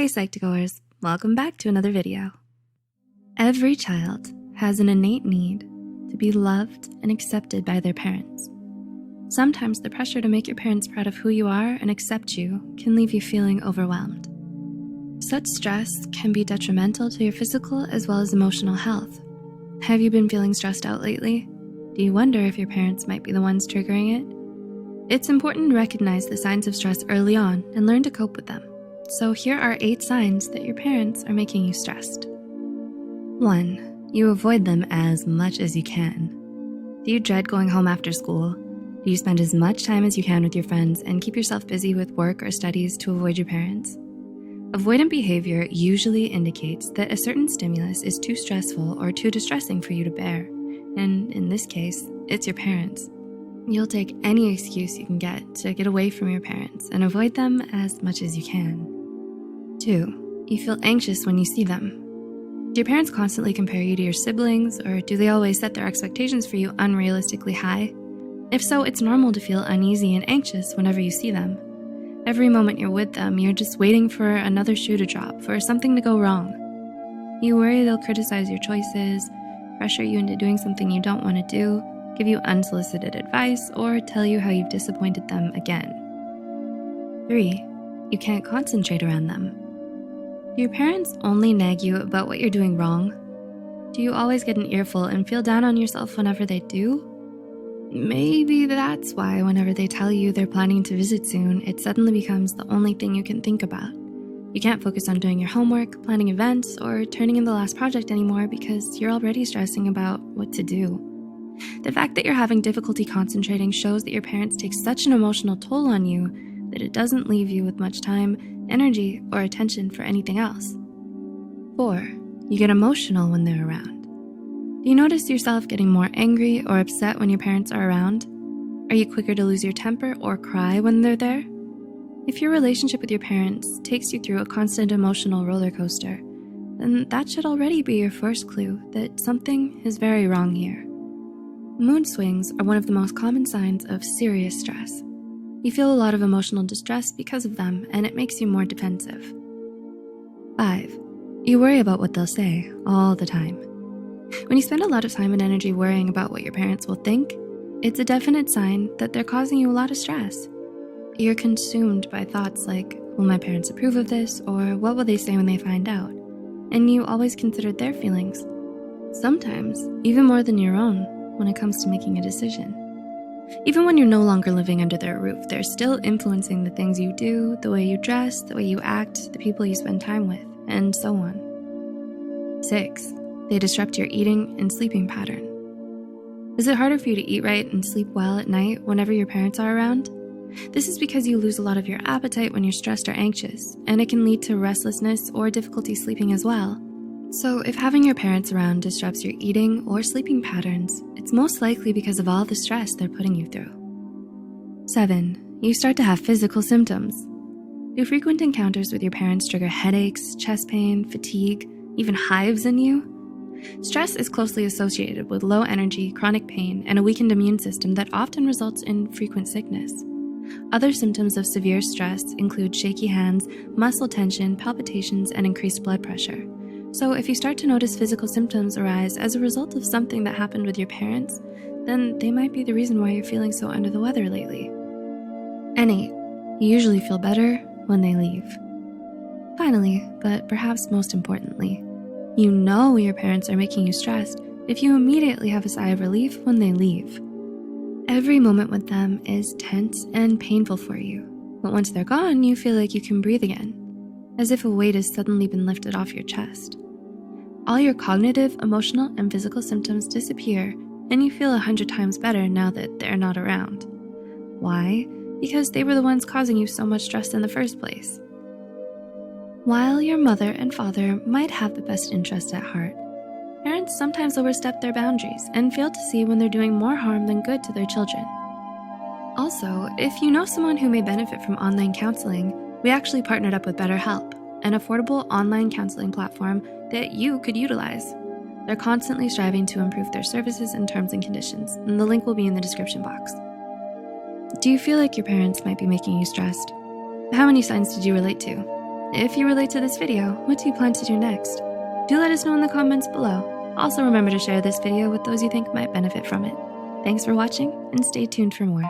Hey Psych2Goers, welcome back to another video. Every child has an innate need to be loved and accepted by their parents. Sometimes the pressure to make your parents proud of who you are and accept you can leave you feeling overwhelmed. Such stress can be detrimental to your physical as well as emotional health. Have you been feeling stressed out lately? Do you wonder if your parents might be the ones triggering it? It's important to recognize the signs of stress early on and learn to cope with them. So here are 8 signs that your parents are making you stressed. 1. You avoid them as much as you can. Do you dread going home after school? Do you spend as much time as you can with your friends and keep yourself busy with work or studies to avoid your parents? Avoidant behavior usually indicates that a certain stimulus is too stressful or too distressing for you to bear. And in this case, it's your parents. You'll take any excuse you can get away from your parents and avoid them as much as you can. 2. You feel anxious when you see them. Do your parents constantly compare you to your siblings, or do they always set their expectations for you unrealistically high? If so, it's normal to feel uneasy and anxious whenever you see them. Every moment you're with them, you're just waiting for another shoe to drop, for something to go wrong. You worry they'll criticize your choices, pressure you into doing something you don't want to do, give you unsolicited advice, or tell you how you've disappointed them again. 3. You can't concentrate around them. Do your parents only nag you about what you're doing wrong? Do you always get an earful and feel down on yourself whenever they do? Maybe that's why whenever they tell you they're planning to visit soon, it suddenly becomes the only thing you can think about. You can't focus on doing your homework, planning events, or turning in the last project anymore because you're already stressing about what to do. The fact that you're having difficulty concentrating shows that your parents take such an emotional toll on you that it doesn't leave you with much time, energy, or attention for anything else. 4. You get emotional when they're around. Do you notice yourself getting more angry or upset when your parents are around? Are you quicker to lose your temper or cry when they're there? If your relationship with your parents takes you through a constant emotional roller coaster, then that should already be your first clue that something is very wrong here. Mood swings are one of the most common signs of serious stress. You feel a lot of emotional distress because of them, and it makes you more defensive. 5. You worry about what they'll say all the time. When you spend a lot of time and energy worrying about what your parents will think, it's a definite sign that they're causing you a lot of stress. You're consumed by thoughts like, will my parents approve of this, or what will they say when they find out? And you always consider their feelings, sometimes even more than your own when it comes to making a decision. Even when you're no longer living under their roof, they're still influencing the things you do, the way you dress, the way you act, the people you spend time with, and so on. 6. They disrupt your eating and sleeping pattern. Is it harder for you to eat right and sleep well at night whenever your parents are around? This is because you lose a lot of your appetite when you're stressed or anxious, and it can lead to restlessness or difficulty sleeping as well. So if having your parents around disrupts your eating or sleeping patterns, it's most likely because of all the stress they're putting you through. 7. You start to have physical symptoms. Do frequent encounters with your parents trigger headaches, chest pain, fatigue, even hives in you? Stress is closely associated with low energy, chronic pain, and a weakened immune system that often results in frequent sickness. Other symptoms of severe stress include shaky hands, muscle tension, palpitations, and increased blood pressure. So if you start to notice physical symptoms arise as a result of something that happened with your parents, then they might be the reason why you're feeling so under the weather lately. And 8, you usually feel better when they leave. Finally, but perhaps most importantly, you know your parents are making you stressed if you immediately have a sigh of relief when they leave. Every moment with them is tense and painful for you, but once they're gone, you feel like you can breathe again, as if a weight has suddenly been lifted off your chest. All your cognitive, emotional, and physical symptoms disappear, and you feel 100 times better now that they're not around. Why? Because they were the ones causing you so much stress in the first place. While your mother and father might have the best interests at heart, parents sometimes overstep their boundaries and fail to see when they're doing more harm than good to their children. Also, if you know someone who may benefit from online counseling, we actually partnered up with BetterHelp, an affordable online counseling platform that you could utilize. They're constantly striving to improve their services and terms and conditions, and the link will be in the description box. Do you feel like your parents might be making you stressed? How many signs did you relate to? If you relate to this video, what do you plan to do next? Do let us know in the comments below. Also remember to share this video with those you think might benefit from it. Thanks for watching and stay tuned for more.